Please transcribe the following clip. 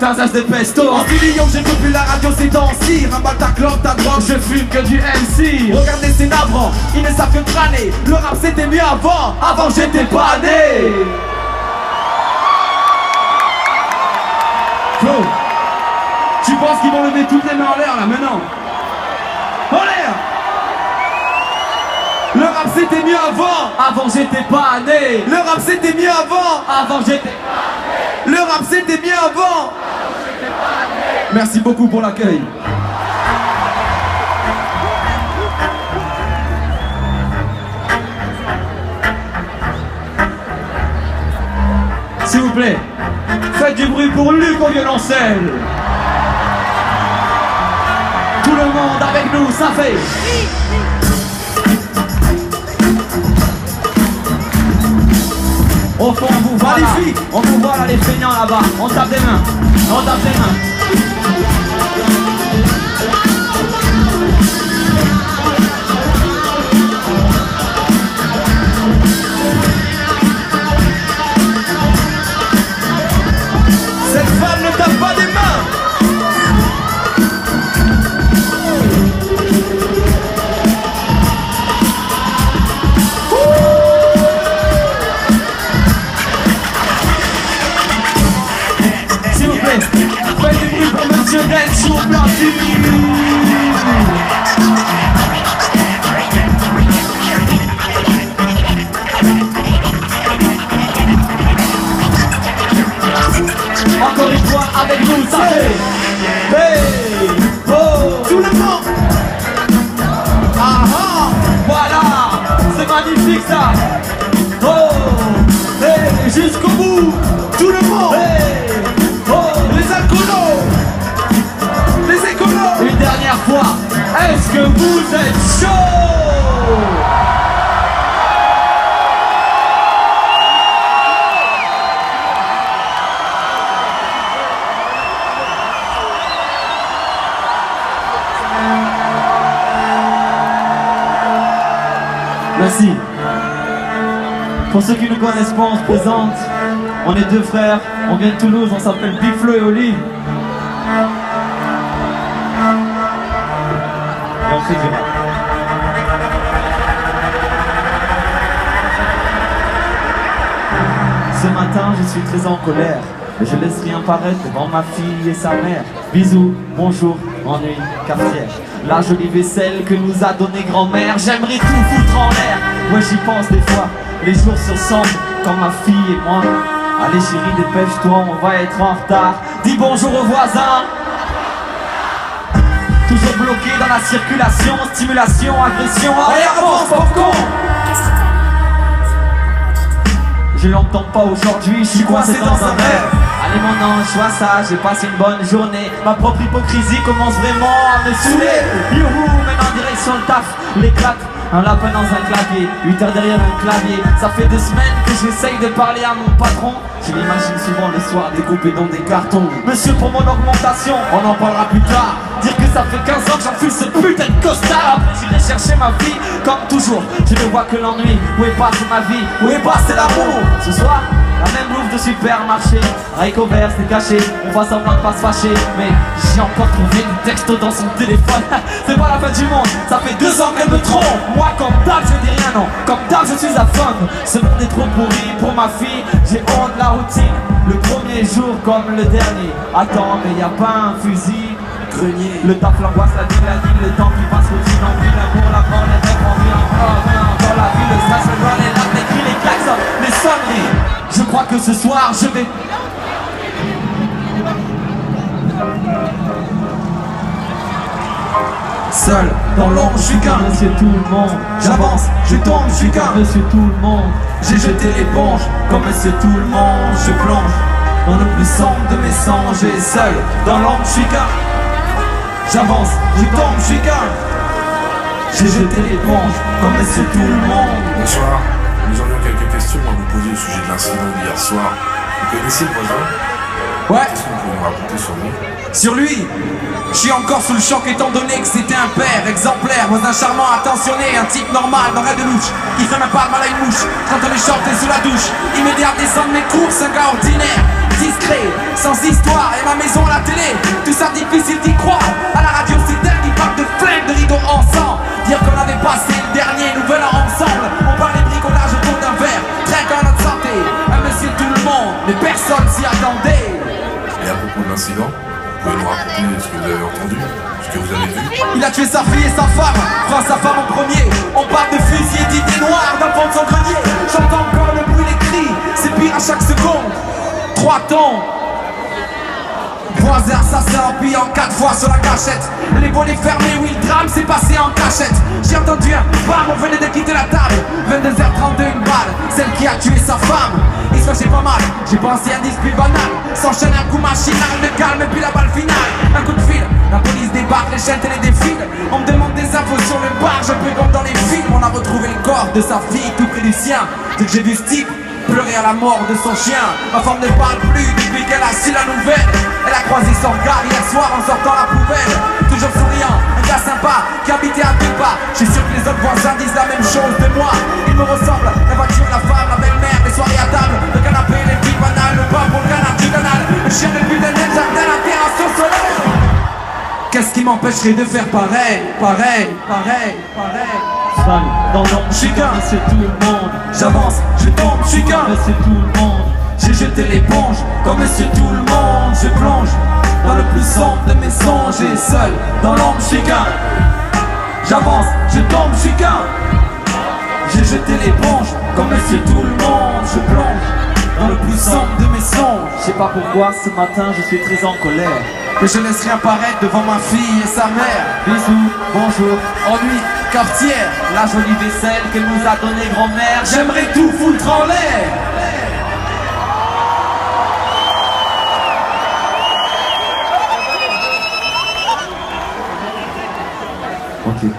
tasage de pesto. En studio j'écoute plus la radio ces temps-ci. Ramballe ta clope, ta drogue, Je fume que du MC. regardez ces navrants, ils ne savent que crâner. Le rap c'était mieux avant, avant j'étais pas né. Flo, tu penses qu'ils vont lever toutes les mains en l'air là maintenant? En l'air! Le rap c'était mieux avant, Avant j'étais pas né. le rap c'était mieux avant, Avant j'étais... le rap c'était mieux avant. Merci beaucoup pour l'accueil. S'il vous plaît, faites du bruit pour Luc au violoncelle. Tout le monde avec nous, ça fait. Au fond, on vous voit là. Magnifique. On vous voit là, les feignants là-bas. On tape des mains. On tape des mains. Cette femme ne tape pas des mains. S'il vous plaît, faites du bruit pour Monsieur Dance au platine. Encore une fois avec nous, ça fait. Hey, oh, Tout le monde. Ah ah. voilà, c'est magnifique ça. Oh, hey, jusqu'au bout. Tout le monde. Hey, oh, Les alcoolos. Les écolos. une dernière fois, est-ce que vous êtes chaud? Merci. Pour ceux qui nous connaissent pas, on se présente. On est deux frères, on vient de Toulouse, on s'appelle Big Flo et Oli. Et on fait du rap. Ce matin, je suis très en colère. Et je laisse rien paraître devant ma fille et sa mère. Bisous, bonjour, ennui, cafetière. La jolie vaisselle que nous a donnée grand-mère. J'aimerais tout foutre en l'air. Ouais, j'y pense des fois. Les jours se ressemblent comme ma fille et moi. Allez chérie, dépêche-toi, on va être en retard. Dis bonjour aux voisins. Toujours bloqué dans la circulation, stimulation, agression. Allez, avance, popcorn. Je l'entends pas aujourd'hui, je suis coincé dans un rêve. Allez mon ange, sois sage, j'ai passé une bonne journée. Ma propre hypocrisie commence vraiment à me saouler. Youhou, maintenant direction le taf, l'éclate. Un lapin dans un clavier, 8 heures derrière un clavier. Ça fait 2 semaines que j'essaye de parler à mon patron. Je l'imagine souvent le soir découpé dans des cartons. Monsieur, pour mon augmentation, on en parlera plus tard. Dire que ça fait 15 ans que j'enfile ce putain de costard. Après j'irai chercher ma vie, comme toujours. Je ne vois que l'ennui, où est passée ma vie, où est passé l'amour. Ce soir, la même bouffe de supermarché. Avec vert, c'est caché, on va semblant de pas se fâcher. Mais j'ai encore trouvé des textos dans son téléphone. C'est pas la fin du monde, ça fait 2 ans qu'elle me trompe. Moi comme d'hab je dis rien non, comme d'hab je suis à fond. Ce monde est trop pourri pour ma fille, j'ai honte de la routine. Le premier jour comme le dernier. Attends mais y a pas un fusil. Grenier. Le taf, l'angoisse, la vie, le temps qui passe routine. Envie, l'amour, la mort, les rêves, envie encore la vie, le stress, le blanc, les larmes, les cris, les klaxons, les sonneries. Je crois que ce soir je vais. Seul, dans l'ombre, je suis qu'un. Monsieur tout le monde. J'avance, je tombe, je suis qu'un. Monsieur tout le monde. J'ai jeté l'éponge, comme monsieur tout le monde. Je plonge dans le plus sombre de mes songes. Et seul, dans l'ombre, je suis qu'un. J'avance, je tombe, je suis qu'un. J'ai jeté l'éponge, comme monsieur tout le monde. Bonsoir, nous aurions quelques questions à vous poser au sujet de l'incident d'hier soir. Vous connaissez le voisin? Ouais, Qu'est-ce que vous pouvez me raconter sur lui? sur lui, je suis encore sous le choc étant donné que c'était un père exemplaire, voisin charmant, attentionné, un type normal, dans rien de louche, qui fait même pas de mal à une mouche, quand on est chanté sous la douche, immédiat descend de mes courses, un gars ordinaire, discret, sans histoire et ma maison à la télé. Tout ça difficile d'y croire. À la radio c'est elle qui parle de flingue, de rideaux ensemble. Dire qu'on avait passé le dernier nouvel an ensemble. On parlait bricolage autour d'un verre, très à notre santé. Un monsieur tout le monde, mais personne s'y attendait. Et à propos de l'incident, vous pouvez nous raconter ce que vous avez entendu, ce que vous avez vu? Il a tué sa fille et sa femme, prend sa femme en premier. On parle de fusillés d'idées noires dans le fond de son grenier. J'entends encore le bruit des cris, c'est pire à chaque seconde. 3 tons. Voisin assassin empilé en 4 fois sur la gâchette. Les volets fermés, oui le drame s'est passé en cachette. J'ai entendu un bam, on venait de quitter la table. 22h32 une balle, celle qui a tué sa femme. Et ça j'ai pas mal, j'ai pensé à un dispute banal. S'enchaîne un coup machinal, le calme et puis la balle finale. Un coup de fil, la police débarque, les chaînes télé défilent. On me demande des infos sur le bar, je peux comme dans les films. On a retrouvé le corps de sa fille tout près du sien. Dès que j'ai vu ce type pleurer à la mort de son chien. Ma femme ne parle plus depuis qu'elle a su la nouvelle. Elle a croisé son regard hier soir en sortant la poubelle. Toujours souriant, un gars sympa qui habitait à 2 pas. Je suis sûr que les autres voisins disent la même chose de moi. Il me ressemble, la voiture, la femme, la belle-mère, les soirées à table, le canapé, les filles banales, le pain pour le canard du canal, le chien de but de neige, jardin, la terrasse au soleil. Qu'est-ce qui m'empêcherait de faire pareil, pareil, pareil, pareil? Seul dans l'ombre, Je suis qu'un, c'est tout le monde. J'avance, je tombe, je suis qu'un. C'est tout le monde. J'ai jeté l'éponge, comme monsieur tout le monde. Je plonge dans le plus sombre de mes songes. Et seul, dans l'ombre, je suis qu'un. J'avance, je tombe, je suis qu'un. J'ai jeté l'éponge, comme monsieur tout le monde. Je plonge dans le plus sombre de mes songes. Je sais pas pourquoi ce matin je suis très en colère. Mais je laisse rien paraître devant ma fille et sa mère. Bisous, bonjour. Ennui, cafetière. La jolie vaisselle que nous a donnée grand-mère. J'aimerais tout foutre en l'air. Ok.